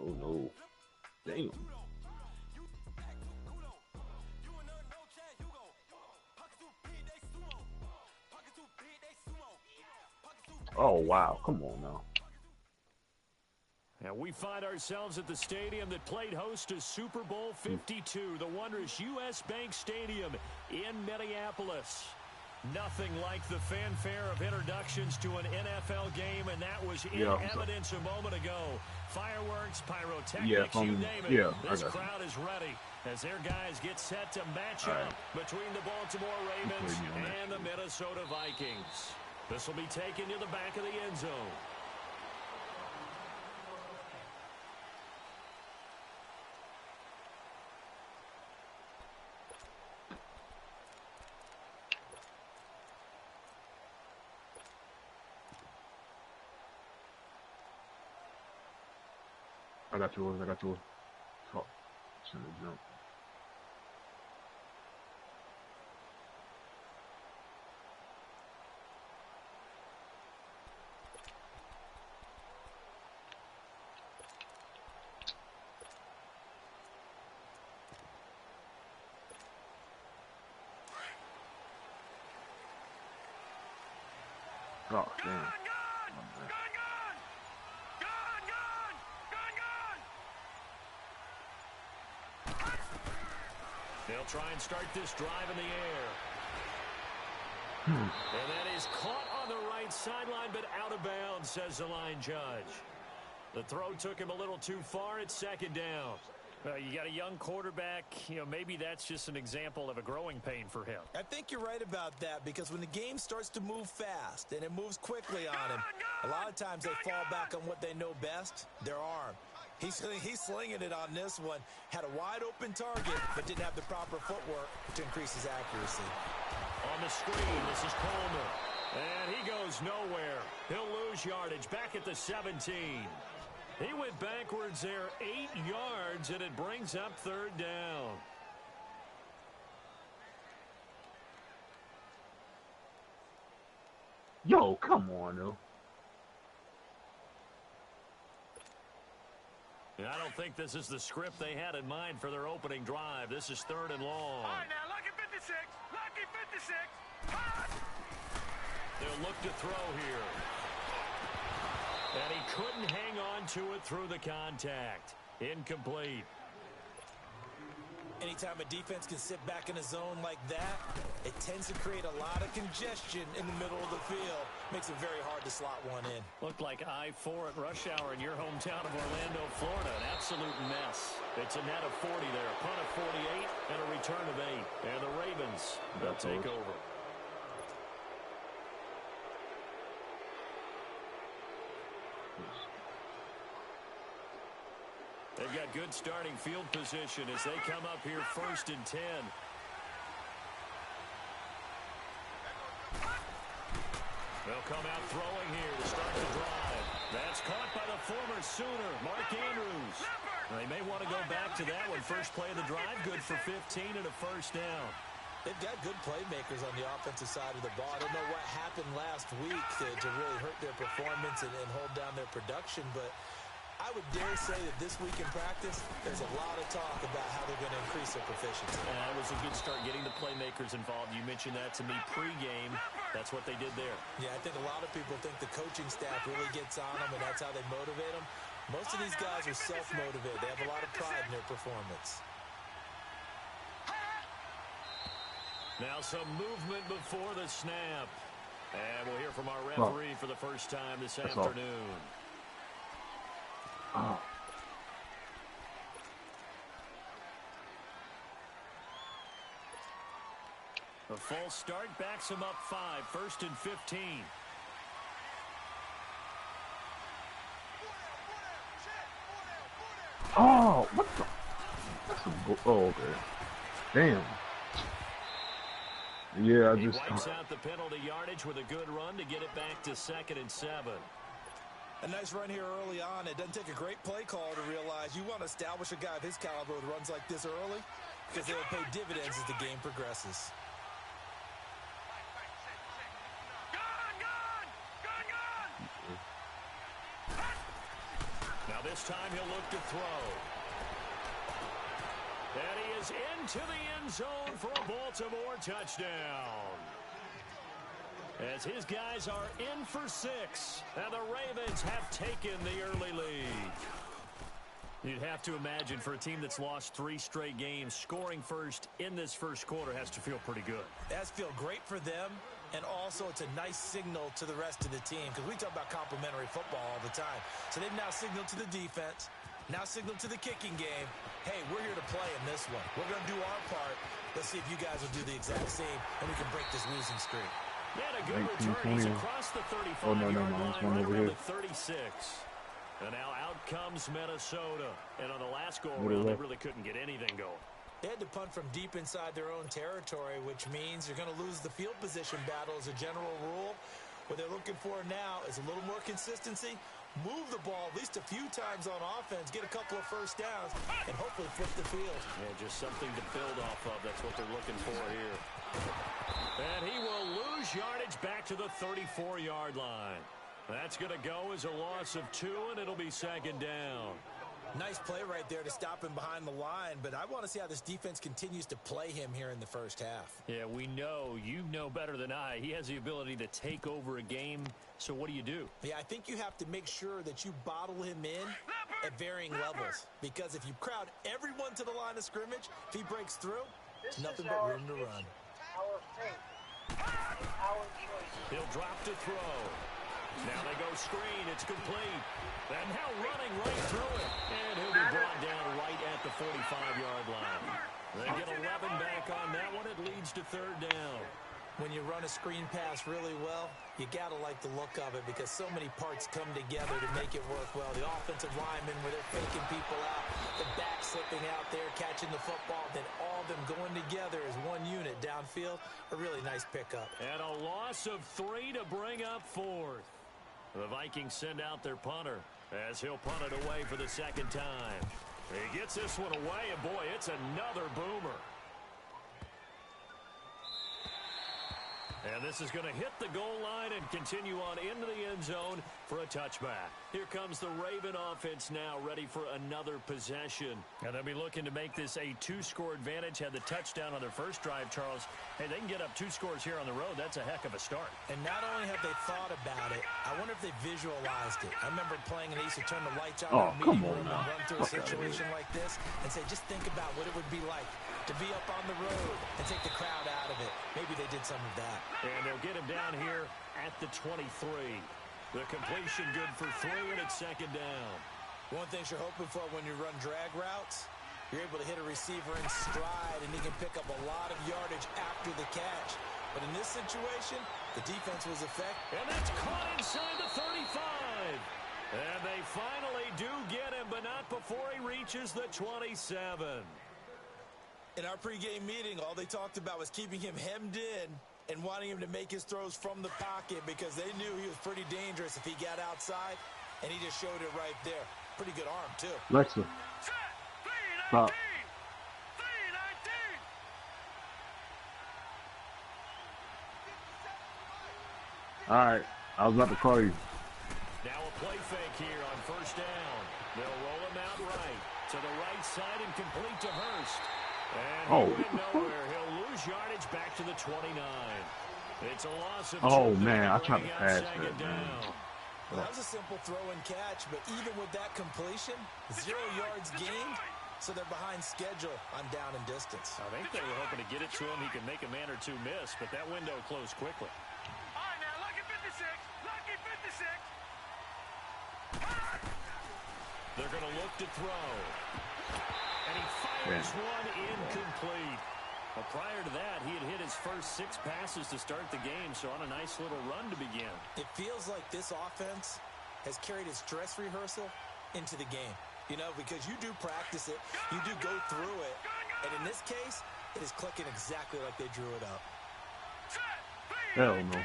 Oh no. Damn. Oh wow. Come on now. And we find ourselves at the stadium that played host to Super Bowl 52, the wondrous U.S. Bank Stadium in Minneapolis. Nothing like the fanfare of introductions to an NFL game, and that was in evidence a moment ago. Fireworks, pyrotechnics, you name it. This crowd is ready as their guys get set to match up between the Baltimore Ravens and the Minnesota Vikings. This will be taken to the back of the end zone. I got yours. I got yours. Oh, shouldn't have jumped. Oh, damn. They'll try and start this drive in the air. And that is caught on the right sideline, but out of bounds, says the line judge. The throw took him a little too far. It's second down. You got a young quarterback. Maybe that's just an example of a growing pain for him. I think you're right about that, because when the game starts to move fast and it moves quickly on him, a lot of times they fall back on what they know best, their arm. He's slinging it on this one. Had a wide-open target, but didn't have the proper footwork to increase his accuracy. On the screen, this is Coleman. And he goes nowhere. He'll lose yardage back at the 17. He went backwards there 8 yards, and it brings up third down. Yo, come on, though. I don't think this is the script they had in mind for their opening drive. This is third and long. All right, now, lucky 56. Lucky 56. They'll look to throw here. And he couldn't hang on to it through the contact. Incomplete. Anytime a defense can sit back in a zone like that, it tends to create a lot of congestion in the middle of the field. Makes it very hard to slot one in. Looked like I-4 at rush hour in your hometown of Orlando, Florida. An absolute mess. It's a net of 40 there. A punt of 48 and a return of 8. And the Ravens will take over. They've got good starting field position as they come up here first and 10. They'll come out throwing here to start the drive. That's caught by the former Sooner, Mark Andrews. They may want to go back to that one. First play of the drive, good for 15 and a first down. They've got good playmakers on the offensive side of the ball. I don't know what happened last week to really hurt their performance and hold down their production, but I would dare say that this week in practice, there's a lot of talk about how they're going to increase their proficiency. It was a good start getting the playmakers involved. You mentioned that to me pregame. That's what they did there. Yeah, I think a lot of people think the coaching staff really gets on them, and that's how they motivate them. Most of these guys are self-motivated. They have a lot of pride in their performance. Now some movement before the snap. And we'll hear from our referee for the first time this afternoon. Oh. A false start backs him up 5, first and 15. Oh, what the? That's a okay. Damn. Yeah, He wipes out the penalty yardage with a good run to get it back to 2nd and 7. A nice run here early on. It doesn't take a great play call to realize you want to establish a guy of his caliber with runs like this early, because they'll pay dividends as the game progresses. Now this time he'll look to throw. And he is into the end zone for a Baltimore touchdown. As his guys are in for 6, and the Ravens have taken the early lead. You'd have to imagine for a team that's lost 3 straight games, scoring first in this first quarter has to feel pretty good. That's feel great for them, and also it's a nice signal to the rest of the team, because we talk about complimentary football all the time. So they've now signaled to the defense, now signaled to the kicking game, hey, we're here to play in this one. We're going to do our part. Let's see if you guys will do the exact same, and we can break this losing streak. And a good return. He's across the 35-yard line, right around the 36. And now out comes Minnesota. And on the last go-around, they really couldn't get anything going. They had to punt from deep inside their own territory, which means you're going to lose the field position battle as a general rule. What they're looking for now is a little more consistency, move the ball at least a few times on offense, get a couple of first downs, and hopefully flip the field. Yeah, just something to build off of. That's what they're looking for here. And he will lose yardage back to the 34-yard line. That's going to go as a loss of 2, and it'll be second down. Nice play right there to stop him behind the line, but I want to see how this defense continues to play him here in the first half. Yeah, we know. You know better than I. He has the ability to take over a game, so what do? Yeah, I think you have to make sure that you bottle him in at varying levels, because if you crowd everyone to the line of scrimmage, if he breaks through, it's nothing but room to run. He'll drop to throw. Now they go screen. It's complete. And now running right through it. And he'll be brought down right at the 45-yard line. They get 11 back on that one. It leads to third down. When you run a screen pass really well, you got to like the look of it, because so many parts come together to make it work well. The offensive linemen, where they're faking people out, the back slipping out there, catching the football, then all of them going together as one unit downfield. A really nice pickup. And a loss of 3 to bring up fourth. The Vikings send out their punter as he'll punt it away for the second time. He gets this one away, and boy, it's another boomer. And this is going to hit the goal line and continue on into the end zone for a touchback. Here comes the Raven offense now, ready for another possession. And they'll be looking to make this a 2-score advantage. Had the touchdown on their first drive, Charles. Hey, they can get up 2 scores here on the road. That's a heck of a start. And not only have they thought about it, I wonder if they visualized it. I remember playing, and they used to turn the lights on in the meeting room and run through a situation like this and say, just think about what it would be like to be up on the road and take the crowd out of it. Maybe they did some of that. And they'll get him down here at the 23. The completion good for 3, and it's second down. One thing you're hoping for when you run drag routes, you're able to hit a receiver in stride, and he can pick up a lot of yardage after the catch. But in this situation, the defense was effective. And that's caught inside the 35. And they finally do get him, but not before he reaches the 27. In our pregame meeting, all they talked about was keeping him hemmed in and wanting him to make his throws from the pocket, because they knew he was pretty dangerous if he got outside, and he just showed it right there. Pretty good arm, too. Alexa, stop. All right, I was about to call you. Now a play fake here on first down. They'll roll him out right to the right side and complete to Hurst. And he went nowhere. He'll lose yardage back to the 29. It's a loss of 2. Oh, man, I tried to pass that, man. Well, that was a simple throw and catch, but even with that completion, 0 yards gained, so they're behind schedule on down and distance. I think they were hoping to get it to him. He could make a man or 2 miss, but that window closed quickly. All right, now, lucky 56. Lucky 56. They're going to look to throw. And he fires one incomplete. Well, prior to that, he had hit his first 6 passes to start the game, so on a nice little run to begin. It feels like this offense has carried its dress rehearsal into the game. You know, because you do practice it, you do go through it, and in this case, it is clicking exactly like they drew it up. Hell no.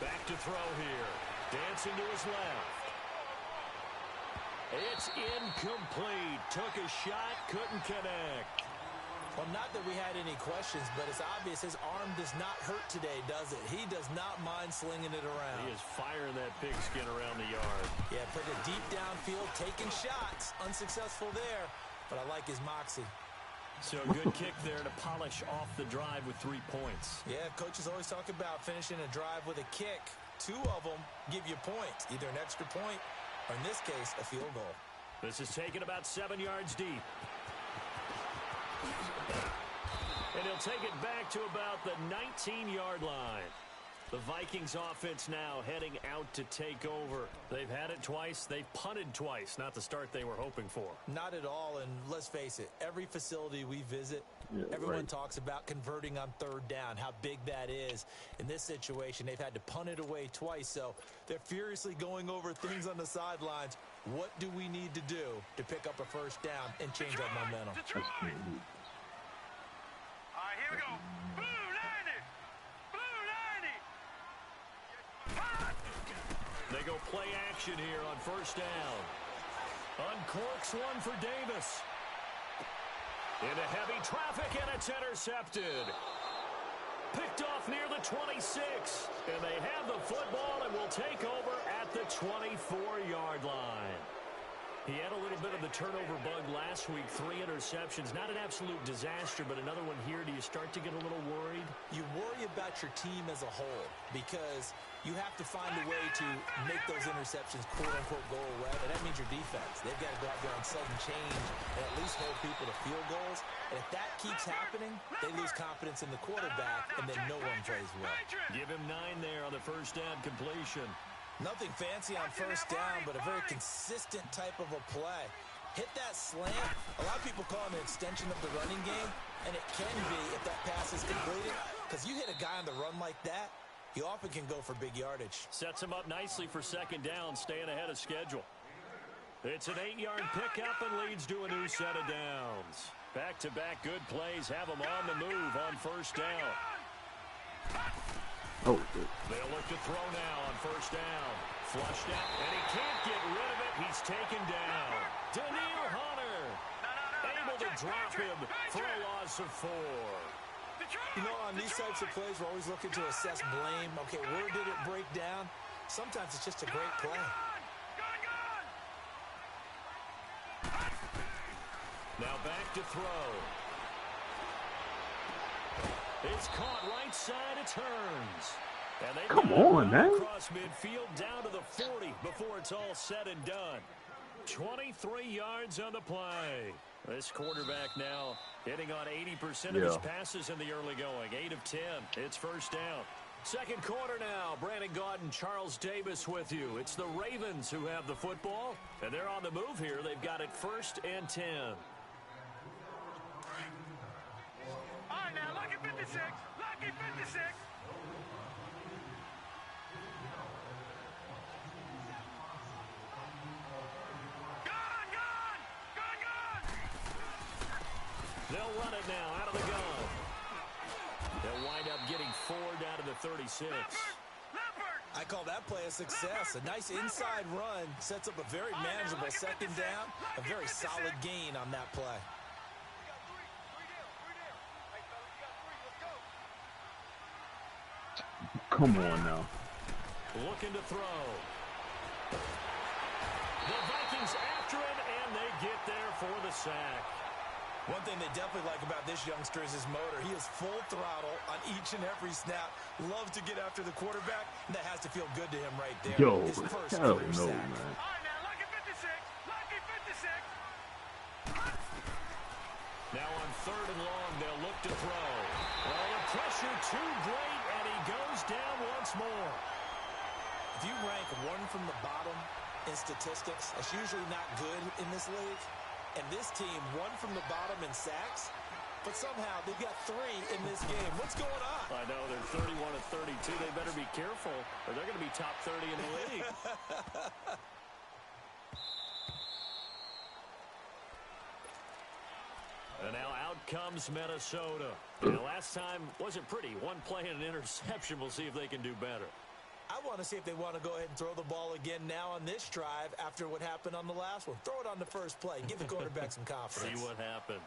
Back to throw here. Dancing to his left. It's incomplete. Took a shot, couldn't connect. Well, not that we had any questions, but it's obvious his arm does not hurt today, does it? He does not mind slinging it around. He is firing that pigskin around the yard. Yeah, put it deep downfield, taking shots. Unsuccessful there, but I like his moxie. So a good kick there to polish off the drive with 3 points. Yeah, coaches always talk about finishing a drive with a kick. 2 of them give you points, either an extra point or, in this case, a field goal. This is taken about 7 yards deep. And he'll take it back to about the 19-yard line. The Vikings offense now heading out to take over. They've had it twice. They've punted twice. Not the start they were hoping for. Not at all, and let's face it, every facility we visit, everyone talks about converting on 3rd down, how big that is. In this situation, they've had to punt it away twice, so they're furiously going over things on the sidelines. What do we need to do to pick up a 1st down and change our momentum? All right, here we go. Blue 90. They go play action here on 1st down. Uncorks one for Davis. Into heavy traffic, and it's intercepted. Picked off near the 26. And they have the football and will take over at the 24-yard line. He had a little bit of the turnover bug last week. 3 interceptions. Not an absolute disaster, but another one here. Do you start to get a little worried? You worry about your team as a whole because you have to find a way to make those interceptions quote-unquote go away, and that means your defense. They've got to go out there on sudden change and at least hold people to field goals. And if that keeps happening, they lose confidence in the quarterback, and then no one plays well. Give him 9 there on the 1st down completion. Nothing fancy on 1st down, but a very consistent type of a play. Hit that slant. A lot of people call it an extension of the running game, and it can be if that pass is completed, because you hit a guy on the run like that, he often can go for big yardage. Sets him up nicely for 2nd down, staying ahead of schedule. It's an 8-yard pickup and leads to a new set of downs. Back-to-back good plays have him on the move on 1st down. Oh, good. They'll look to throw now on 1st down. Flushed out, and he can't get rid of it. He's taken down. Daniil Hunter able to drop him for a loss of 4. You know, on these types of plays, we're always looking to assess blame. Okay, where did it break down? Sometimes it's just a great play. Now back to throw. It's caught right side, it turns. And they Come on, man. Across midfield down to the 40 before it's all said and done. 23 yards on the play. This quarterback now hitting on 80% of his passes in the early going. 8 of 10. It's 1st down. 2nd quarter now. Brandon Gaudin, Charles Davis with you. It's the Ravens who have the football, and they're on the move here. They've got it 1st and 10. All right, now, lucky 56. Lucky 56. They'll run it now out of the gun. They'll wind up getting 4 down to the 36. I call that play a success. A nice inside run sets up a very manageable 2nd down. A very solid gain on that play. Come on now. Looking to throw. The Vikings after it, and they get there for the sack. One thing they definitely like about this youngster is his motor. He is full throttle on each and every snap. Loves to get after the quarterback, and that has to feel good to him right there. Yo, his first hell career no, sack. man. All right, now, lucky 56. Lucky 56. Now on 3rd and long, they'll look to throw. Well, the pressure too great, and he goes down once more. If you rank one from the bottom in statistics, that's usually not good in this league. And this team, one from the bottom in sacks, but somehow they've got 3 in this game. What's going on? I know, they're 31 of 32. They better be careful, or they're going to be top 30 in the league. And now out comes Minnesota. And last time wasn't pretty. 1 play and an interception. We'll see if they can do better. I want to see if they want to go ahead and throw the ball again now on this drive after what happened on the last one. Throw it on the first play. Give the quarterback some confidence. See what happens.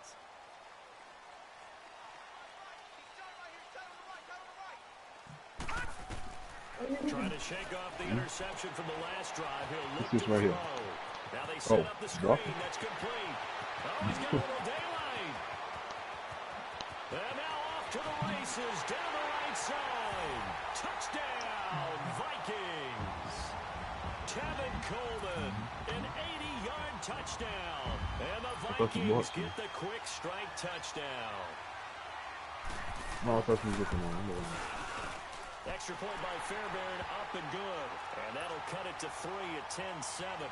Trying to shake off the interception from the last drive. He'll look This to right throw. here. Now they set up the screen. Walker. That's complete. Oh, he's got a little daylight. And now off to the races. Down the right side. Touchdown, Vikings. Tevin Coleman, an 80-yard touchdown. And the Vikings get the quick strike touchdown. No, I thought he was looking on. Extra point by Fairbairn, up and good. And that'll cut it to 3 at 10-7.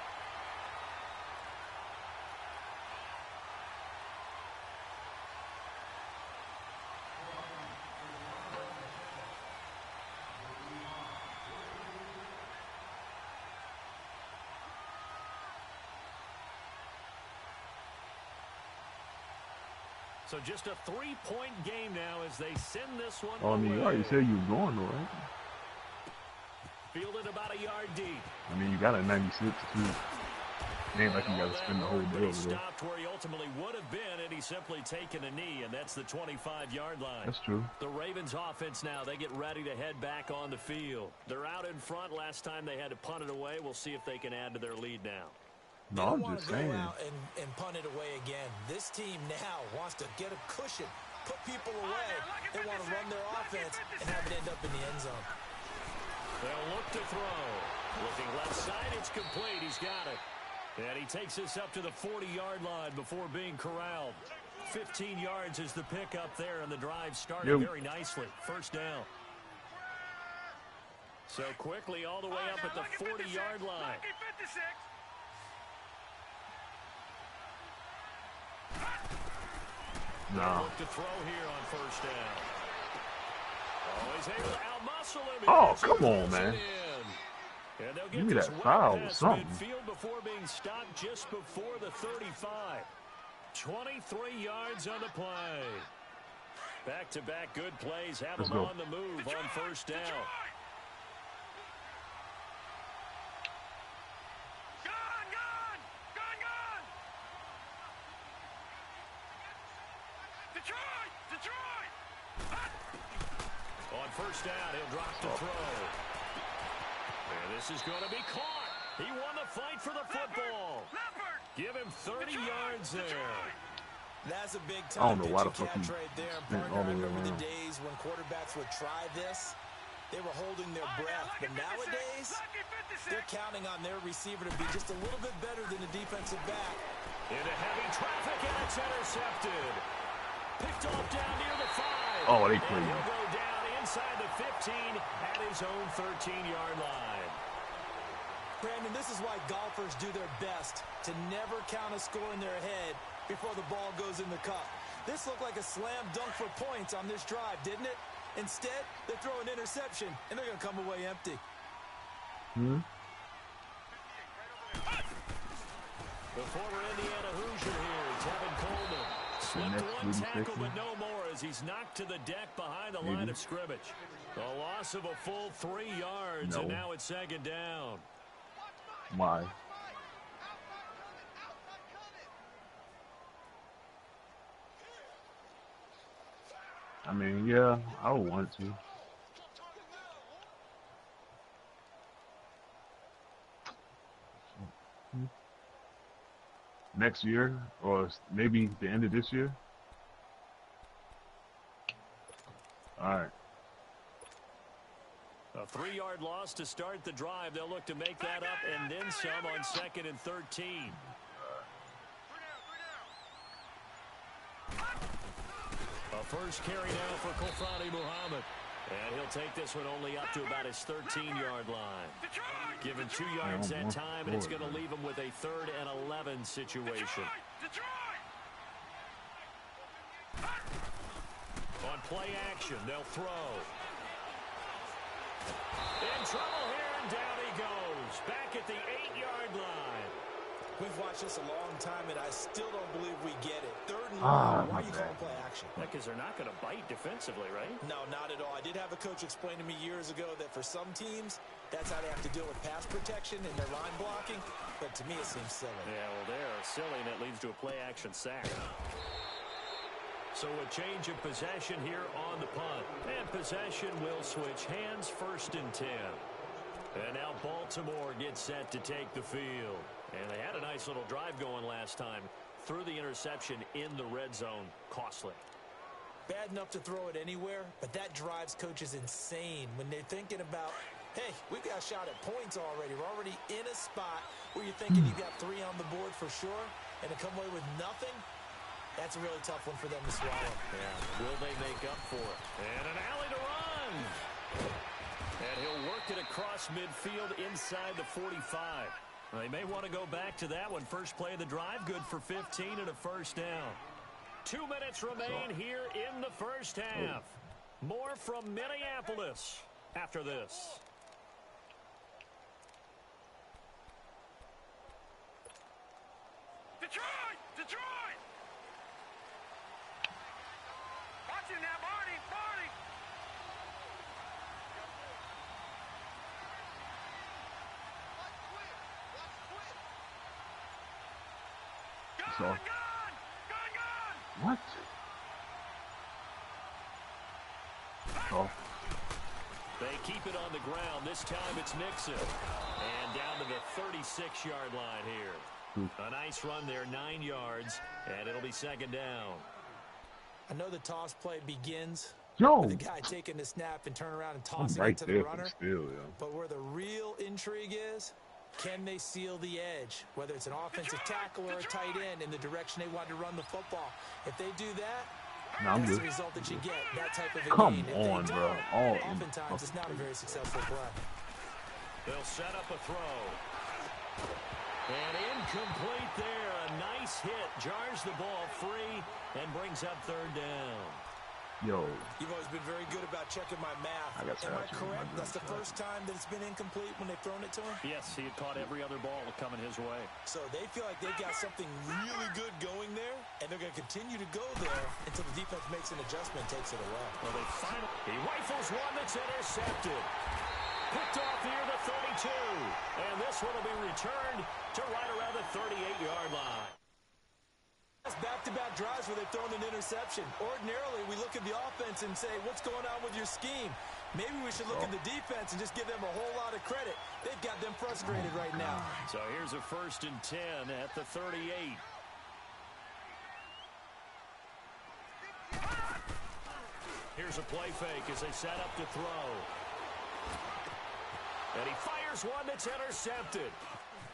So just a 3-point game now as they send this one Oh, I mean, you already said you was going, though, right? Fielded about a yard deep. I mean, you got a 96, too. It ain't like you got to spend the whole day over there. Stopped where he ultimately would have been, and he's simply taken a knee, and that's the 25-yard line. That's true. The Ravens offense now, they get ready to head back on the field. They're out in front. Last time they had to punt it away. We'll see if they can add to their lead now. No, I'm just saying. Go out and punt it away again. This team now wants to get a cushion, put people away. They want to run their offense and have it end up in the end zone. They'll look to throw. Looking left side, it's complete. He's got it. And he takes us up to the 40-yard line before being corralled. 15 yards is the pickup there, and the drive started very nicely. First down. So quickly all the way up at the 40-yard line. Nah. Look to throw here on first down. Oh, he's able to outmuscle him. Oh, come on, man. And they'll Give get me this that foul or past something. midfield before being stopped just before the 35. 23 yards on the play. Back-to-back good plays have Let's them go. on the move on first down. On first down, he'll drop to throw. And this is going to be caught. He won the fight for the football. Give him 30 yards there. That's a big I don't time know why the pitching fuck he catch right there. spent Partner, all I the way remember the around. days when quarterbacks would try this. They were holding their breath. But nowadays, they're counting on their receiver to be just a little bit better than the defensive back. Into heavy traffic, and it's intercepted. Picked off down near the 5. Oh, they and played. he'll go down inside the 15 at his own 13-yard line. Brandon, this is why golfers do their best to never count a score in their head before the ball goes in the cup. This looked like a slam dunk for points on this drive, didn't it? Instead, they throw an interception, and they're going to come away empty. The former Indiana Hoosier here, Tevin Coleman. Slipped one tackle, but no more as he's knocked to the deck behind the line of scrimmage. A loss of a full 3 yards, and now it's second down. Why? I mean, yeah, I would want to. Next year, or maybe the end of this year. All right. A 3-yard loss to start the drive. They'll look to make that up and then some on 2nd and 13. A first carry now for Kofrani Muhammad. And he'll take this one only up to about his 13-yard line. Given 2 yards that time, and it's going to leave him with a 3rd and 11 situation. On play action, they'll throw. In trouble here, and down he goes. Back at the 8-yard line. We've watched this a long time, and I still don't believe we get it. 3rd and long. Why are you calling play action? Because they're not going to bite defensively, right? No, not at all. I did have a coach explain to me years ago that for some teams, that's how they have to deal with pass protection and their line blocking. But to me, it seems silly. Yeah, well, they're silly, and it leads to a play action sack. So a change of possession here on the punt. And possession will switch hands, 1st and 10. And now Baltimore gets set to take the field. And they had a nice little drive going last time. Threw the interception in the red zone. Costly. Bad enough to throw it anywhere, but that drives coaches insane when they're thinking about, hey, we've got a shot at points already. We're already in a spot where you're thinking you've got 3 on the board for sure, and to come away with nothing, that's a really tough one for them to swallow. Yeah, will they make up for it? And an alley to run. And he'll work it across midfield inside the 45. They may want to go back to that one. First play of the drive, good for 15 and a 1st down. 2 minutes remain here in the 1st half. More from Minneapolis after this. Detroit! Detroit! Watch it now, Barney! Barney! So, Gun! Gun! Gun! what? Oh, They keep it on the ground. This time it's Nixon. And down to the 36-yard line here. A nice run there, 9 yards, and it'll be 2nd down. I know the toss play begins yo, with the guy taking the snap and turn around and I'm tossing right it to the there runner. for still, yo. But where the real intrigue is, can they seal the edge? Whether it's an offensive tackle or a tight end in the direction they want to run the football. If they do that, No, I'm that's good. the result that you get, that type of a Come game. If on, they bro. don't, All in oftentimes it's not a very successful play. They'll set up a throw. And incomplete there. A nice hit. Jars the ball free and brings up 3rd down. Yo, You've always been very good about checking my math. I got Am I that. correct? That's the first time that it's been incomplete when they've thrown it to him? Yes, he had caught every other ball coming his way. So they feel like they've got something really good going there, and they're going to continue to go there until the defense makes an adjustment and takes it away. Well, they finally... He rifles one that's intercepted. Picked off near the 32. And this one will be returned to right around the 38-yard line. Back-to-back drives where they've thrown an interception. Ordinarily, we look at the offense and say, what's going on with your scheme? Maybe we should look at the defense and just give them a whole lot of credit. They've got them frustrated right now. So here's a 1st and 10 at the 38. Here's a play fake as they set up to throw. And he fires one that's intercepted.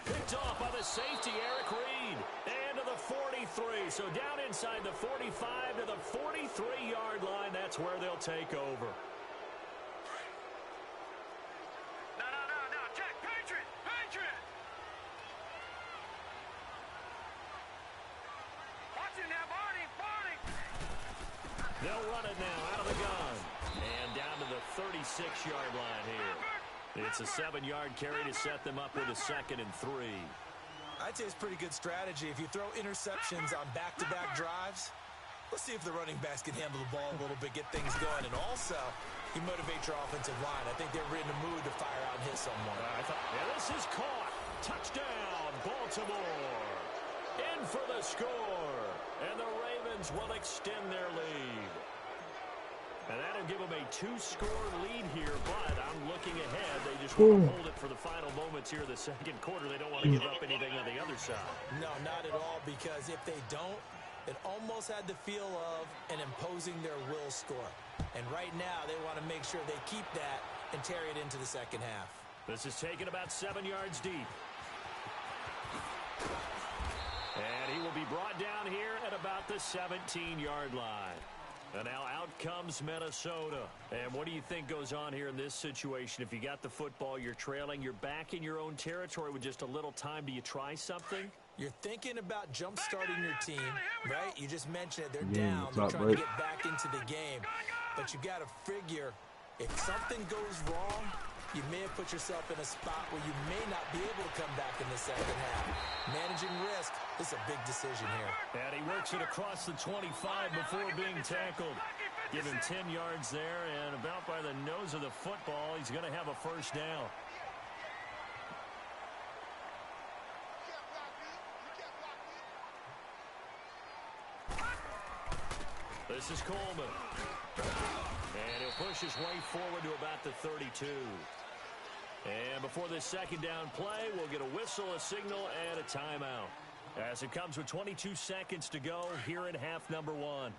Picked off by the safety, Eric Reed. And to the 43. So down inside the 45 to the 43-yard line. That's where they'll take over. No. Check. Patriot! Patriot! Watch it now, Barney! Barney! They'll run it now out of the gun. And down to the 36-yard line here. It's a 7-yard carry to set them up with a 2nd and 3. I'd say it's pretty good strategy. If you throw interceptions on back-to-back drives, let's see if the running backs can handle the ball a little bit, get things going. And also, you motivate your offensive line. I think they're in the mood to fire out and hit someone. Yeah, this is caught. Touchdown, Baltimore. In for the score. And the Ravens will extend their lead. And that'll give them a 2-score lead here, but I'm looking ahead. They just want to hold it for the final moments here of the 2nd quarter. They don't want to give up anything on the other side. No, not at all, because if they don't, it almost had the feel of an imposing their will score. And right now, they want to make sure they keep that and carry it into the 2nd half. This is taken about 7 yards deep. And he will be brought down here at about the 17-yard line. And now out comes Minnesota. And what do you think goes on here in this situation? If you got the football, you're trailing, you're back in your own territory with just a little time. Do you try something? You're thinking about jump-starting your team, right? You just mentioned it. They're Yeah, down. it's They're not trying right. to get back into the game. But you got to figure, if something goes wrong, you may have put yourself in a spot where you may not be able to come back in the 2nd half. Managing risk is a big decision here. And he works it across the 25 before being tackled. Give him 10 yards there, and about by the nose of the football, he's going to have a 1st down. This is Coleman. And he'll push his way forward to about the 32. And before this second down play, we'll get a whistle, a signal, and a timeout. As it comes with 22 seconds to go here in half number 1.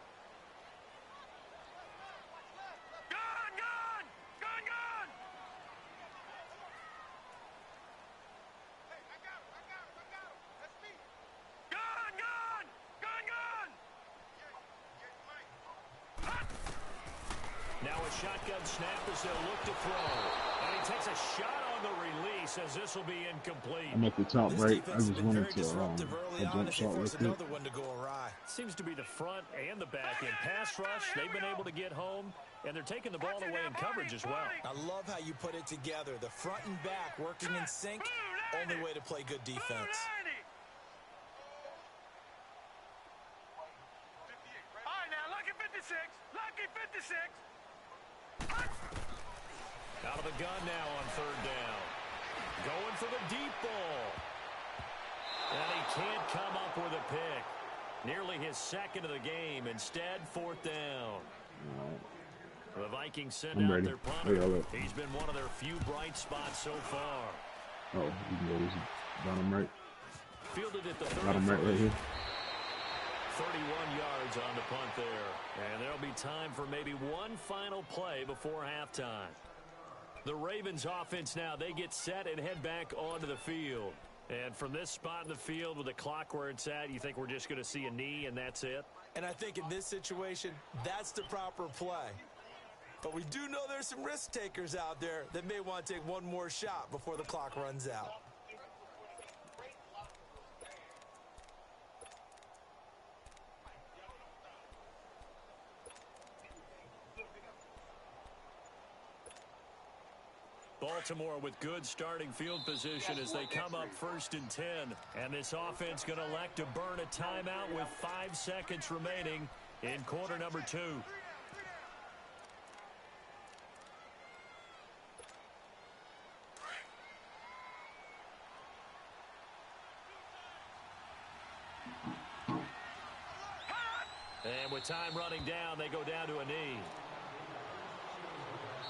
Shotgun snap as they'll look to throw. And he takes a shot on the release as this will be incomplete. I'm at the top right. I just wanted to a jump shot real quick. Another one to go awry. Seems to be the front and the back end. Pass rush, they've been able to get home, and they're taking the ball away in coverage as well. I love how you put it together. The front and back working in sync. Only way to play good defense. All right, now, lucky 56. Lucky 56. Out of the gun now on third down. Going for the deep ball. And he can't come up with a pick. Nearly his second of the game. Instead, fourth down. The Vikings send out their punter. He's been one of their few bright spots so far. Oh, you can go bottom right. Fielded at the bottom right here. 31 yards on the punt there. And there'll be time for maybe one final play before halftime. The Ravens offense now, they get set and head back onto the field. And from this spot in the field with the clock where it's at, you think we're just going to see a knee and that's it? And I think in this situation, that's the proper play. But we do know there's some risk takers out there that may want to take one more shot before the clock runs out. Baltimore with good starting field position as they come up 1st and 10. And this offense going to elect to burn a timeout with 5 seconds remaining in quarter number 2. And with time running down, they go down to a knee.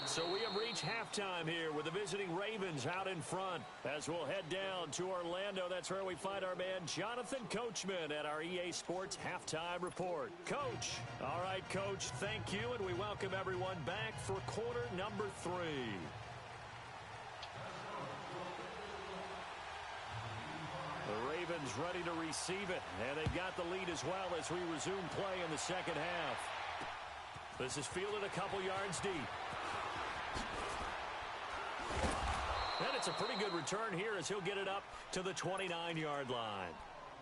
So we have reached halftime here with the visiting Ravens out in front. As we'll head down to Orlando, that's where we find our man Jonathan Coachman at our EA Sports Halftime Report. Coach. All right, Coach, thank you, and we welcome everyone back for quarter number 3. The Ravens ready to receive it, and they've got the lead as well as we resume play in the second half. This is fielded a couple yards deep. And it's a pretty good return here as he'll get it up to the 29-yard line.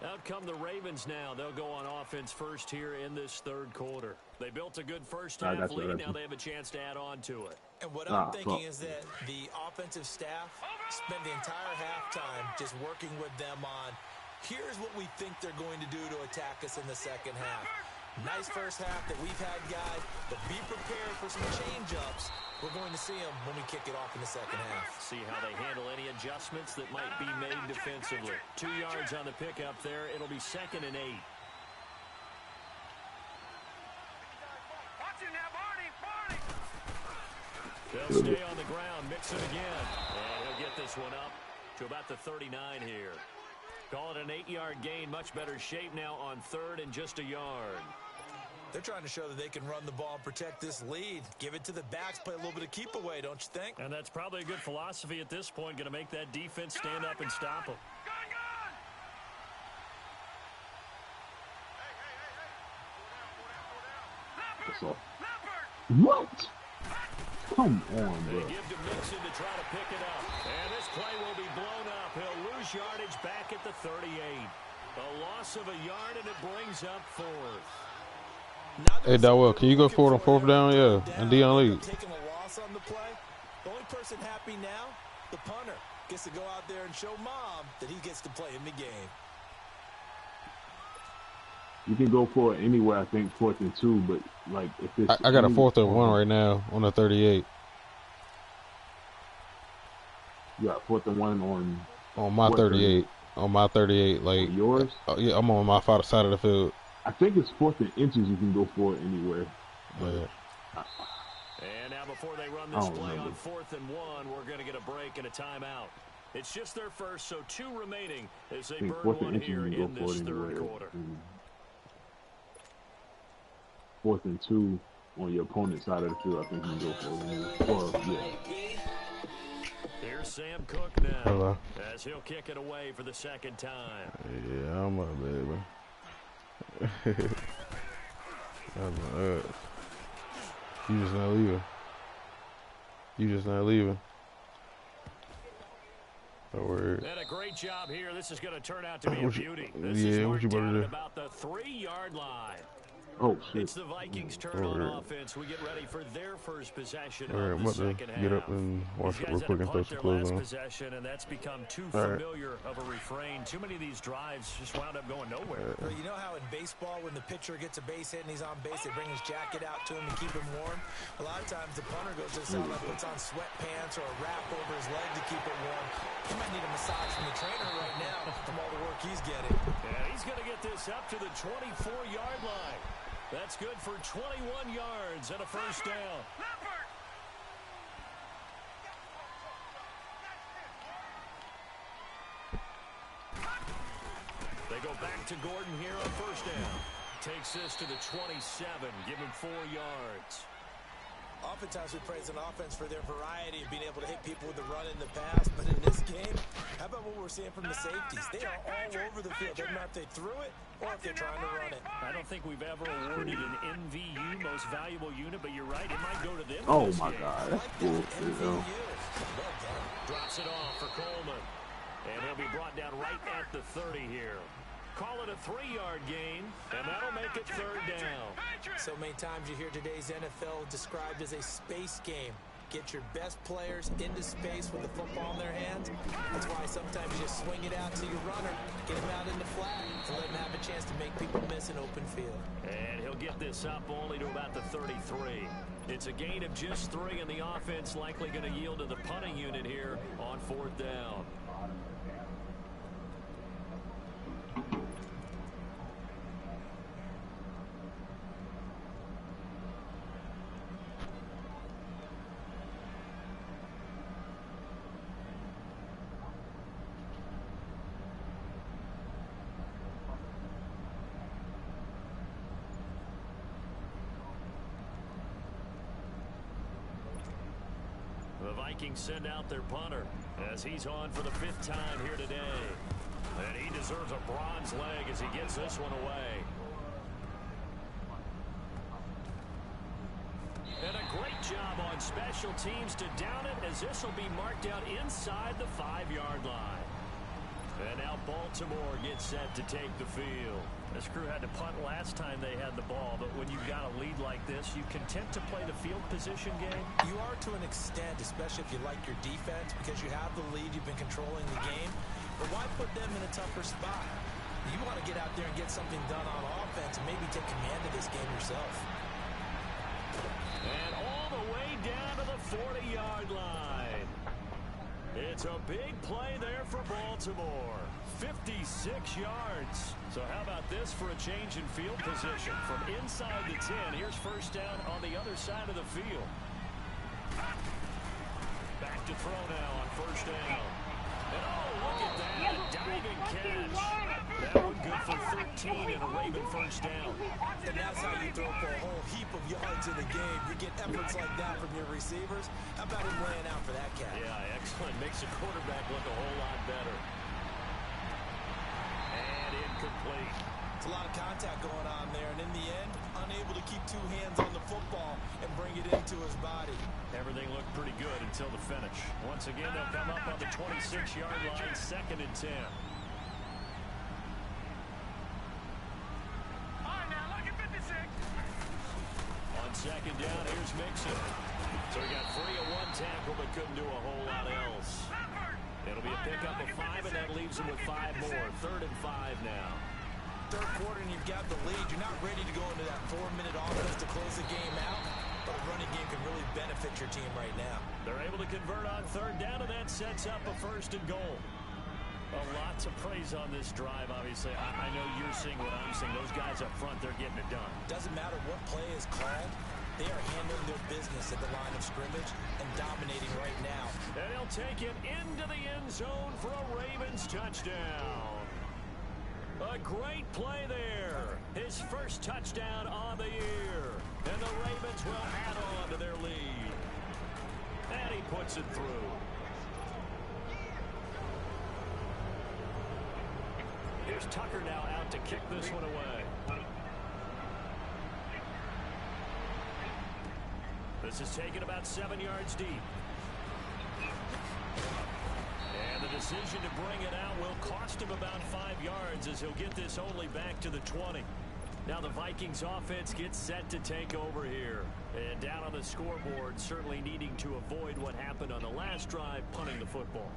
Out come the Ravens now. They'll go on offense first here in this third quarter. They built a good first half lead. Now they have a chance to add on to it. And what I'm thinking is that the offensive staff spend the entire halftime just working with them on, here's what we think they're going to do to attack us in the second half. Nice first half that we've had, guys, but be prepared for some change-ups. We're going to see them when we kick it off in the second half. See how they handle any adjustments that might be made defensively. 2 yards on the pickup there. It'll be 2nd and 8. They'll stay on the ground, mix it again. And he'll get this one up to about the 39 here. Call it an 8-yard gain. Much better shape now on 3rd and just a yard. They're trying to show that they can run the ball and protect this lead. Give it to the backs, play a little bit of keep away, don't you think? And that's probably a good philosophy at this point. Going to make that defense stand up and stop them. That's all. What? Come on, bro. They give to Mixon to try to pick it up. And this play will be blown up. He'll lose yardage back at the 38. A loss of a yard, and it brings up 4th. Hey, Dowell, can you go forward on 4th down? Yeah, and Dion lead. Taking a loss on the play. The only person happy now, the punter, gets to go out there and show mom that he gets to play in the game. You can go for it anywhere, I think, 4th and 2, but, like, if it's... I got a 4th and 1 right now on the 38. You got 4th and 1 on... On my 38. On my 38, like... Yours? Yeah, I'm on my side of the field. I think it's 4th and inches. You can go for it anywhere. But And now before they run this play on 4th and 1, we're going to get a break and a timeout. It's just their first, so 2 remaining as they burn one here in this third quarter. 4th and 2 on your opponent's side of the field, I think you can go for it. Here's Sam Cook now as he'll kick it away for the second time. Yeah, I'm up, baby. You just not leaving. You just not leaving. Don't worry. And a great job here. This is going to turn out to be a beauty. This yeah, is what you about to do? About the 3-yard line. Oh, shit. It's the Vikings' turn on offense. We get ready for their first possession of the second half. Get up and watch it real quick and throw some clothes on. Possession, and that's become too familiar of a refrain. Too many of these drives just wound up going nowhere. Well, you know how in baseball, when the pitcher gets a base hit and he's on base, they bring his jacket out to him to keep him warm? A lot of times the punter goes to the sideline, puts on sweatpants or a wrap over his leg to keep it warm. He might need a massage from the trainer right now from all the work he's getting. Yeah, he's going to get this up to the 24-yard line. That's good for 21 yards and a first down. They go back to Gordon here on first down. Takes this to the 27, give him 4 yards. Oftentimes we praise an offense for their variety of being able to hit people with the run in the pass, but in this game, how about what we're seeing from the safeties? They are all over the field. Doesn't matter if they threw it or if they're trying to run it. I don't think we've ever awarded an MVU, most valuable unit, but you're right, it might go to them. Oh my God, that's bullshit. Drops it off for Coleman, and he'll be brought down right at the 30 here. Call it a 3-yard gain, and that'll make it third down. So many times you hear today's NFL described as a space game. Get your best players into space with the football in their hands. That's why sometimes you just swing it out to your runner, get him out in the flat, and let him have a chance to make people miss an open field. And he'll get this up only to about the 33. It's a gain of just 3, and the offense likely going to yield to the punting unit here on 4th down. The Vikings send out their punter as he's on for the 5th time here today. And he deserves a bronze leg as he gets this one away. And a great job on special teams to down it as this will be marked out inside the 5-yard line. And now Baltimore gets set to take the field. This crew had to punt last time they had the ball, but when you've got a lead like this, you content to play the field position game? You are to an extent, especially if you like your defense, because you have the lead, you've been controlling the game. But why put them in a tougher spot? You want to get out there and get something done on offense and maybe take command of this game yourself. And all the way down to the 40-yard line. It's a big play there for Baltimore. 56 yards. So how about this for a change in field position? From inside the 10, here's first down on the other side of the field. Back to throw now on first down. And oh, look at that. Diving catch. That one good for 13 and a Raven first down. And that's how you throw for a whole heap of yards in the game. You get efforts like that from your receivers. How about him laying out for that catch? Yeah, excellent. Makes the quarterback look a whole lot better. And incomplete. It's a lot of contact going on there, and in the end, unable to keep 2 hands on the football and bring it into his body. Everything looked pretty good until the finish. Once again, they'll come up on the 26-yard line, 2nd and 10. On 2nd down, here's Mixon. So he got free of 1 tackle, but couldn't do a whole lot else. It'll be a pickup of 5, and that leaves him with 5 more. 3rd and 5 now. Third quarter, and you've got the lead. You're not ready to go into that 4-minute offense to close the game out, but a running game can really benefit your team right now. They're able to convert on 3rd down, and that sets up a 1st and goal. A lot to praise on this drive, obviously. I know you're seeing what I'm seeing. Those guys up front, they're getting it done. Doesn't matter what play is called. They are handling their business at the line of scrimmage and dominating right now. And he'll take it into the end zone for a Ravens touchdown. A great play there. His first touchdown on the year. And the Ravens will add on to their lead. And he puts it through. Here's Tucker now out to kick this one away. This is taken about 7 yards deep. And the decision to bring it out will cost him about 5 yards as he'll get this only back to the 20. Now the Vikings offense gets set to take over here. And down on the scoreboard, certainly needing to avoid what happened on the last drive, punting the football.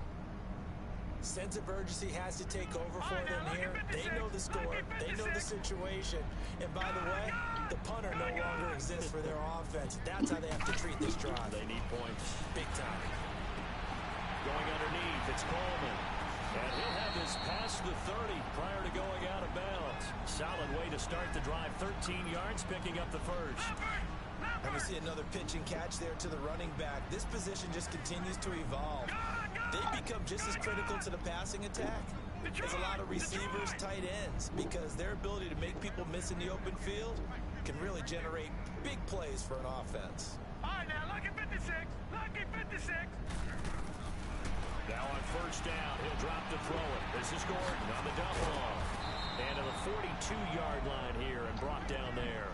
Sense of urgency has to take over for them here. They know the score. They know the situation. And by the way, the punter no longer exists for their offense. That's how they have to treat this drive. They need points. Big time. Going underneath, it's Coleman. And he'll have this past the 30 prior to going out of bounds. Solid way to start the drive. 13 yards, picking up the first. And we see another pitch and catch there to the running back. This position just continues to evolve. They become just as critical to the passing attack as a lot of receivers, tight ends, because their ability to make people miss in the open field can really generate big plays for an offense. All right, now, lucky 56. Lucky 56. Now on first down, he'll drop to throw it. This is Gordon on the dump off. And to the 42-yard line here and brought down there.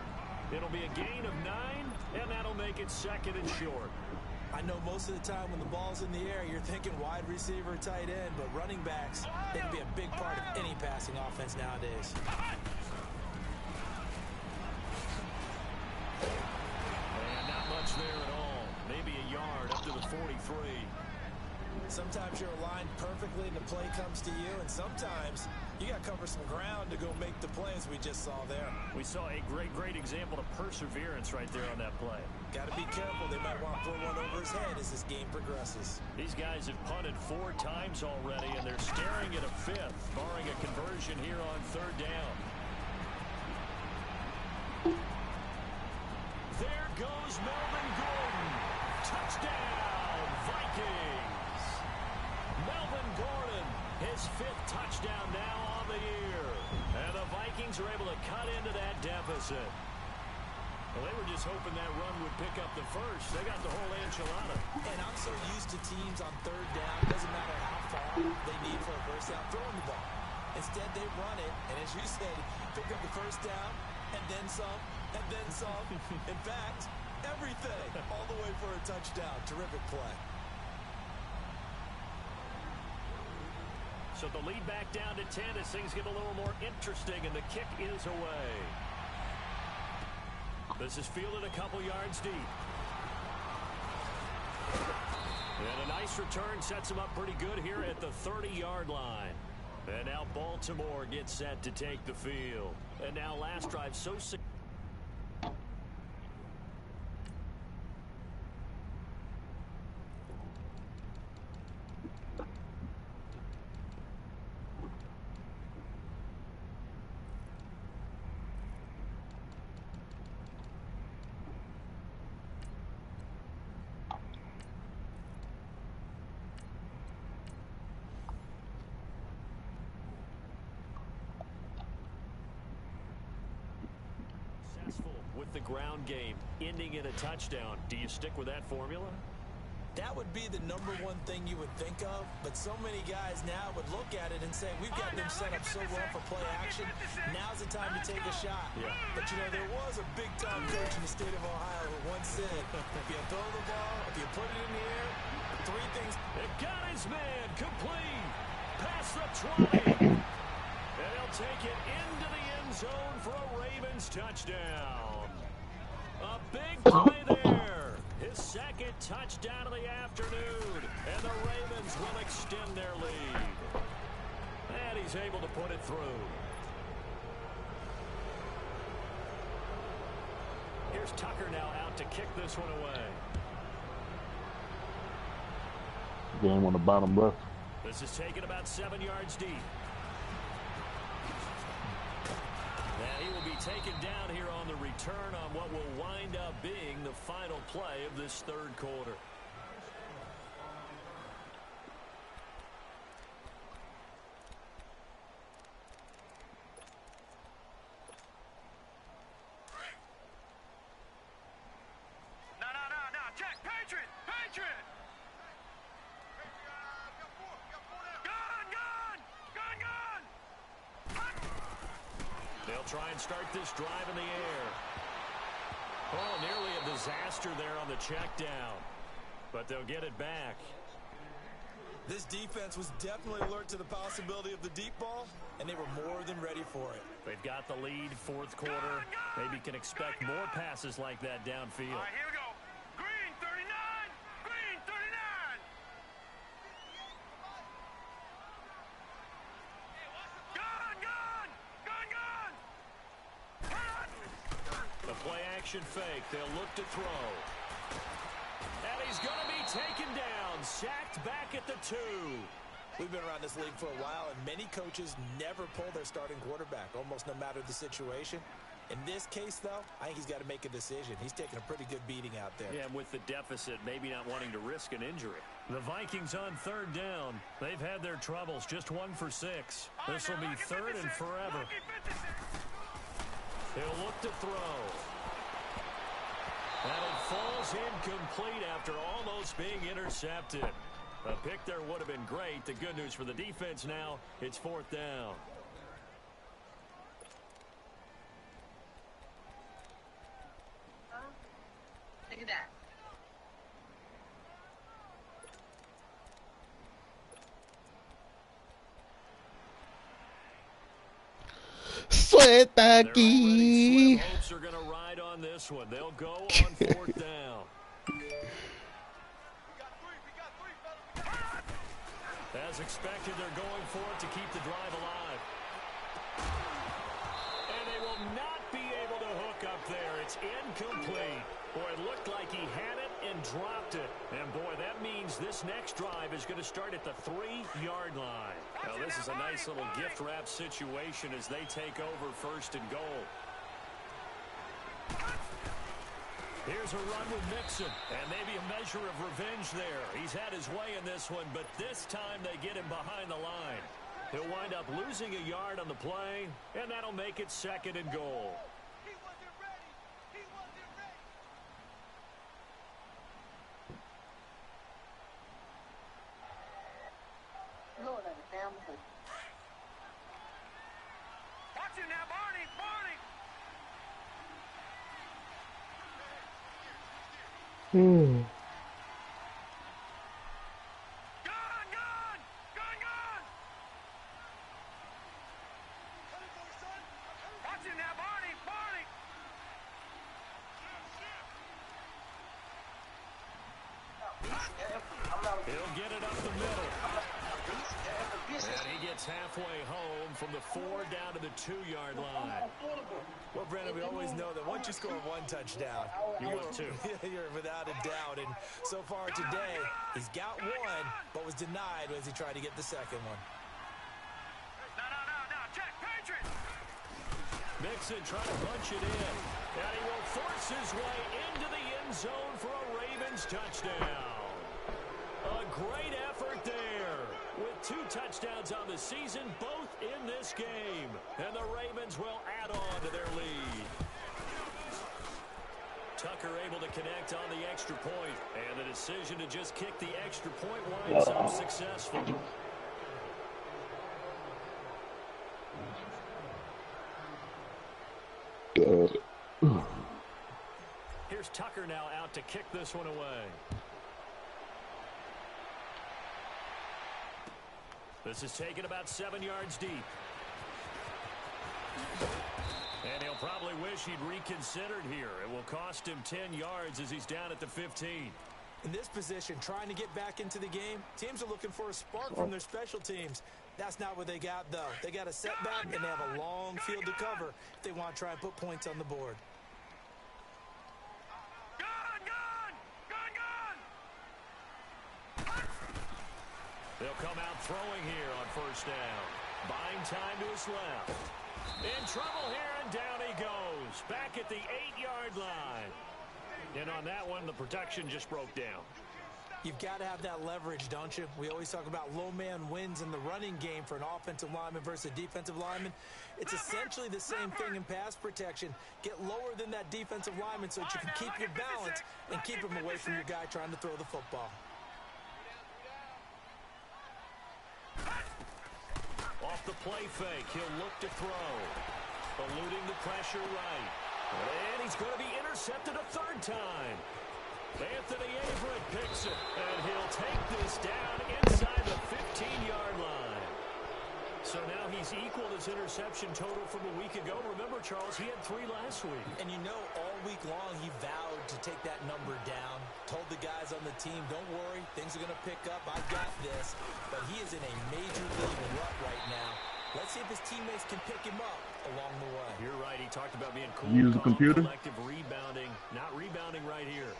It'll be a gain of 9, and that'll make it second and short. I know most of the time when the ball's in the air, you're thinking wide receiver, tight end, but running backs, they can be a big part of any passing offense nowadays. And not much there at all. Maybe a yard up to the 43. Sometimes you're aligned perfectly and the play comes to you, and sometimes you got to cover some ground to go make the plays we just saw there. We saw a great example of perseverance right there on that play. Got to be careful. They might want to throw one over his head as this game progresses. These guys have punted 4 times already, and they're staring at a 5th, barring a conversion here on third down. There goes Melvin Gordon. Touchdown, Vikings. Melvin Gordon, his 5th touchdown now on the year. And the Vikings are able to cut into that deficit. Well, they were just hoping that run would pick up the first. They got the whole enchilada. And I'm so used to teams on third down, doesn't matter how far they need for a first down, throwing the ball. Instead, they run it, and as you said, pick up the first down, and then some, and then some. In fact, everything, all the way for a touchdown. Terrific play. So the lead back down to 10 as things get a little more interesting, and the kick is away. This is fielded a couple yards deep. And a nice return sets him up pretty good here at the 30-yard line. And now Baltimore gets set to take the field. And now last drive so successful. With the ground game ending in a touchdown. Do you stick with that formula? That would be the #1 thing you would think of, but so many guys now would look at it and say, we've got them set up so well for play action, now's the time to take a shot. Yeah. But, you know, there was a big-time coach in the state of Ohio who once said, if you throw the ball, if you put it in the air, 3 things. It got his man complete. Past the 20. And he'll take it into the end zone for a Ravens touchdown. A big play there. His 2nd touchdown of the afternoon. And the Ravens will extend their lead. And he's able to put it through. Here's Tucker now out to kick this one away. Game on the bottom left. This is taken about 7 yards deep. And he will be taken down here on the return on what will wind up being the final play of this third quarter. No. Check. Patriot. Gun. They'll try and start this drive in the air. Oh, nearly a disaster there on the check down. But they'll get it back. This defense was definitely alert to the possibility of the deep ball, and they were more than ready for it. They've got the lead, fourth quarter. Maybe can expect more passes like that downfield. All right, here we go. Green 39. Green 39. Gun. The play action fake. They'll look to throw. And he's going to be taken down. Sacked back at the 2. We've been around this league for a while, and many coaches never pull their starting quarterback, almost no matter the situation. In this case, though, I think he's got to make a decision. He's taking a pretty good beating out there. Yeah, and with the deficit, maybe not wanting to risk an injury. The Vikings on third down. They've had their troubles, just 1 for 6. This will be third and forever. He'll look to throw. And it falls incomplete after almost being intercepted. A pick there would have been great. The good news for the defense now, it's 4th down. Look at that. Suelta Their aquí. hopes are going to ride on this one. They'll go on 4th down. As expected, they're going for it to keep the drive alive. And they will not be able to hook up there. It's incomplete. Boy, it looked like he had it and dropped it. And, boy, that means this next drive is going to start at the 3-yard line. Now, this is a nice little gift wrap situation as they take over 1st and goal. Here's a run with Mixon, and maybe a measure of revenge there. He's had his way in this one, but this time they get him behind the line. He'll wind up losing a yard on the play, and that'll make it 2nd and goal. He wasn't ready. Lord, that damn thing. Watch it now, Barney. Hmm. Gun. Watch it now, Barney. He'll get it up the middle. And he gets halfway home from the 4 down to the 2-yard line. Well, Brandon, we always know that once you score 1 touchdown, You want 2. you're without a doubt. And so far today, he's got 1, but was denied as he tried to get the second one. No. Check. Patriot. Mixon trying to punch it in. And he will force his way into the end zone for a Ravens touchdown. A great effort there. With 2 touchdowns on the season, both in this game. And the Ravens will add on to their lead. Tucker able to connect on the extra point. And the decision to just kick the extra point winds up successful. Here's Tucker now out to kick this one away. This is taken about 7 yards deep. And he'll probably wish he'd reconsidered here. It will cost him 10 yards as he's down at the 15. In this position, trying to get back into the game, teams are looking for a spark from their special teams. That's not what they got, though. They got a setback, and they have a long field to cover if they want to try and put points on the board. They'll come out throwing here on first down. Buying time to his left. In trouble here, and down he goes. Back at the 8-yard line. And on that one, the protection just broke down. You've got to have that leverage, don't you? We always talk about low man wins in the running game for an offensive lineman versus a defensive lineman. It's essentially the same thing in pass protection. Get lower than that defensive lineman so that you can keep your balance and keep him away from your guy trying to throw the football. Off the play fake, he'll look to throw. Eluding the pressure right. And he's going to be intercepted a third time. Anthony Averett picks it, and he'll take this down inside the 15-yard line. So now he's equaled his interception total from a week ago. Remember, Charles, he had 3 last week. And you know, all week long he vowed to take that number down. Told the guys on the team, don't worry, things are going to pick up. I got this. But he is in a major league rut right now. Let's see if his teammates can pick him up along the way. You're right. He talked about being cool, Use the computer. collective rebounding. Not rebounding right here.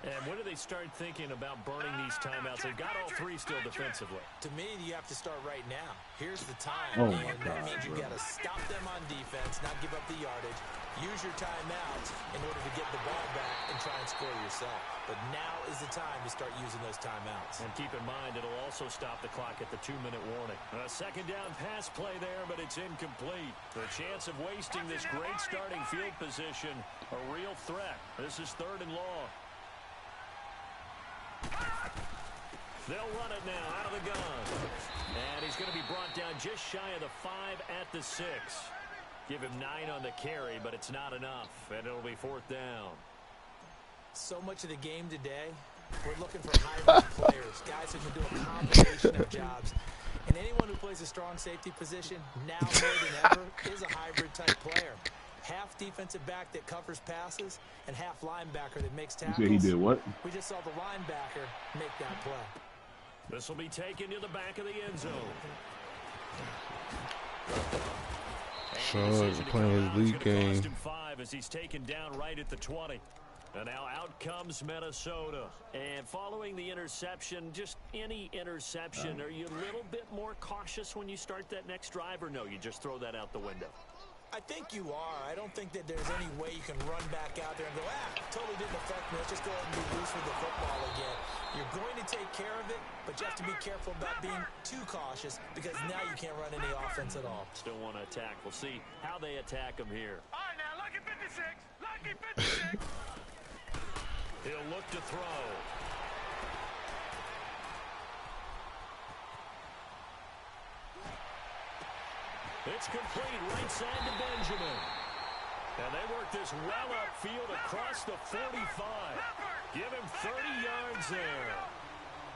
And when do they start thinking about burning these timeouts? They've got all 3 still defensively. To me, you have to start right now. Here's the time. Oh, my and that God, means you got to stop them on defense, not give up the yardage. Use your timeouts in order to get the ball back and try and score yourself. But now is the time to start using those timeouts. And keep in mind, it'll also stop the clock at the 2-minute warning. A second down pass play there, but it's incomplete. The chance of wasting this great starting field position, a real threat. This is 3rd and long. They'll run it now out of the gun. And he's going to be brought down just shy of the 5 at the 6. Give him 9 on the carry, but it's not enough. And it'll be 4th down. So much of the game today, we're looking for hybrid players, guys who can do a combination of jobs. And anyone who plays a strong safety position, now more than ever, is a hybrid-type player. Half defensive back that covers passes, and half linebacker that makes tackles. You said he did what? We just saw the linebacker make that play. This will be taken to the back of the end zone. Sean playing his league game. 5 as he's taken down right at the 20. And now out comes Minnesota. And following the interception, just any interception, are you a little bit more cautious when you start that next drive, or no, you just throw that out the window? I think you are. I don't think that there's any way you can run back out there and go, totally didn't affect me. Let's just go ahead and be loose with the football again. You're going to take care of it, but you have to be careful about being too cautious because now you can't run any offense at all. Still want to attack. We'll see how they attack him here. All right, now, lucky 56. Lucky 56. He'll look to throw. It's complete right side to Benjamin. And they work this well upfield across the 45. Give him 30 yards there.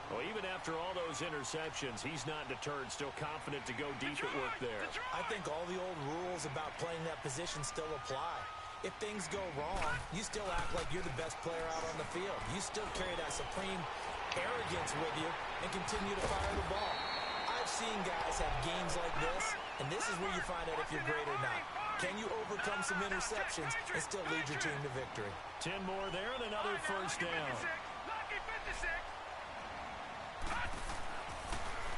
Well, even after all those interceptions, he's not deterred, still confident to go deep at work there. I think all the old rules about playing that position still apply. If things go wrong, you still act like you're the best player out on the field. You still carry that supreme arrogance with you and continue to fire the ball. I've seen guys have games like this, and this is where you find out if you're great or not. Can you overcome some interceptions and still lead your team to victory? 10 more there and another first down. Lucky 56.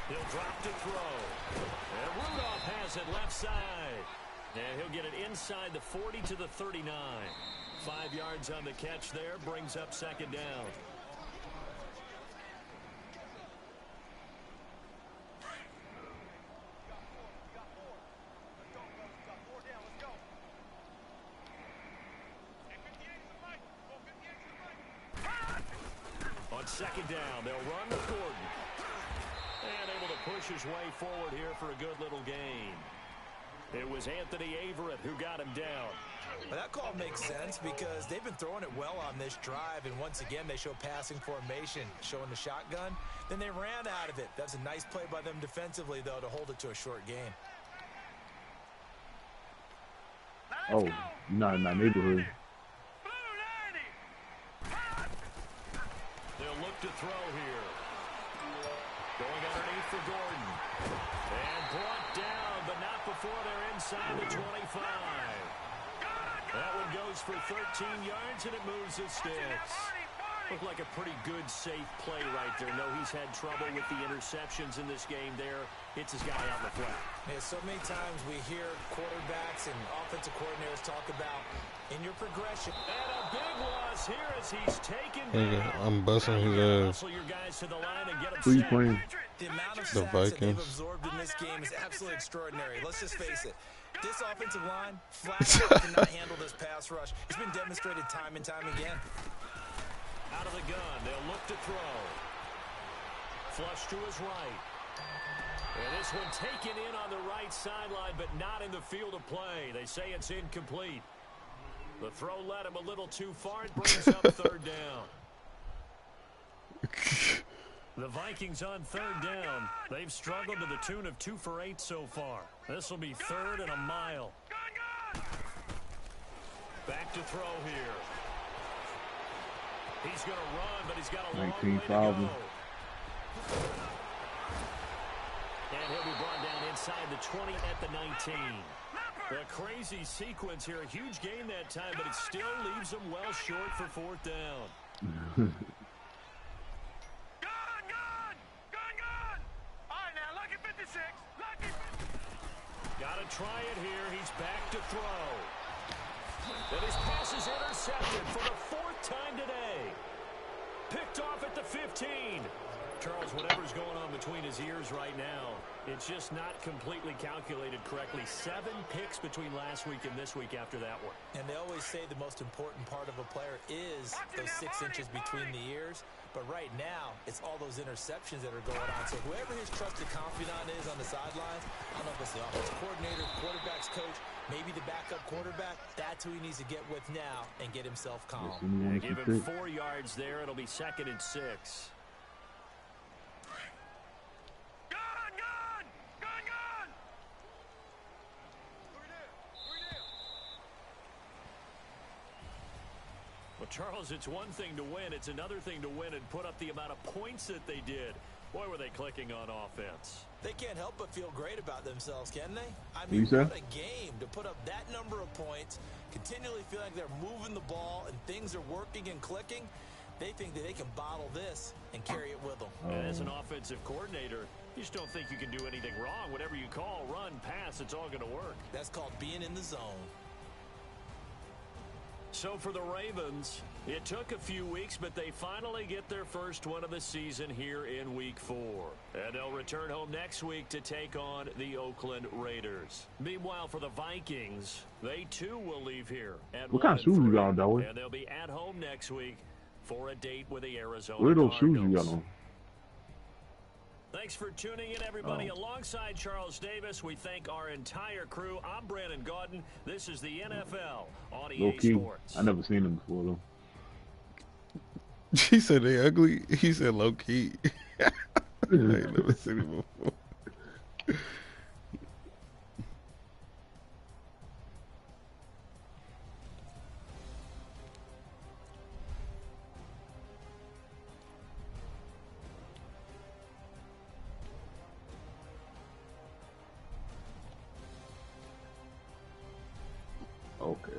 He'll drop to throw. And Rudolph has it left side. And he'll get it inside the 40 to the 39. 5 yards on the catch there, brings up second down. On second down, they'll run with Gordon. And able to push his way forward here for a good little gain. It was Anthony Averett who got him down. Well, that call makes sense because they've been throwing it well on this drive, and once again they show passing formation, showing the shotgun. Then they ran out of it. That's a nice play by them defensively, though, to hold it to a short gain. Oh, not in that neighborhood. They'll look to throw here. Going underneath for Gordon. And brought down, but not before they're inside the 25. That one goes for 13 yards, and it moves the sticks. Looked like a pretty good, safe play right there. No, he's had trouble with the interceptions in this game there. Hits his guy out in the flat. Yeah, so many times we hear quarterbacks and offensive coordinators talk about in your progression. And a big loss here as he's taken down. I'm busting his ass. Muscle your guys to the line and get him Who you set. playing? The amount of The sacks that they've Vikings. absorbed in this game is absolutely extraordinary. Let's just face it. This offensive line flat out cannot handle this pass rush. It's been demonstrated time and time again. Out of the gun, they'll look to throw. Flush to his right. And this one taken in on the right sideline, but not in the field of play. They say it's incomplete. The throw led him a little too far. It brings up third down. The Vikings on third down. They've struggled to the tune of 2 for 8 so far. This will be third and a mile. Back to throw here. He's going to run, but he's got a long way to go. And he'll be brought down inside the 20 at the 19. A crazy sequence here. A huge gain that time, but it still leaves him well short for fourth down. Got to try it here. He's back to throw. And his pass is intercepted for the 4th time today. Picked off at the 15. Charles, whatever's going on between his ears right now, it's just not completely calculated correctly. 7 picks between last week and this week after that one. And they always say the most important part of a player is those 6 inches between the ears. But right now, it's all those interceptions that are going on. So whoever his trusted confidant is on the sidelines, I don't know if it's the offensive coordinator, quarterback's coach, maybe the backup quarterback, that's who he needs to get with now and get himself calm. Yeah, give him 4 yards there. It'll be 2nd and 6. Well, Charles, it's one thing to win. It's another thing to win and put up the amount of points that they did. Boy, were they clicking on offense. They can't help but feel great about themselves, can they? I mean, what a game to put up that number of points, continually feel like they're moving the ball and things are working and clicking. They think that they can bottle this and carry it with them. And as an offensive coordinator, you just don't think you can do anything wrong. Whatever you call, run, pass, it's all going to work. That's called being in the zone. So for the Ravens, it took a few weeks, but they finally get their first win of the season here in Week 4. And they'll return home next week to take on the Oakland Raiders. Meanwhile, for the Vikings, they too will leave here at what kind of shoes you got on, Dolly? And they'll be at home next week for a date with the Arizona Where are those Cardinals. shoes you got on? Thanks for tuning in, everybody. Alongside Charles Davis, we thank our entire crew. I'm Brandon Gaudin. This is the NFL on EA Low key. Sports. I never seen them before, though. She said they ugly. He said low key. I ain't never seen it before. Okay.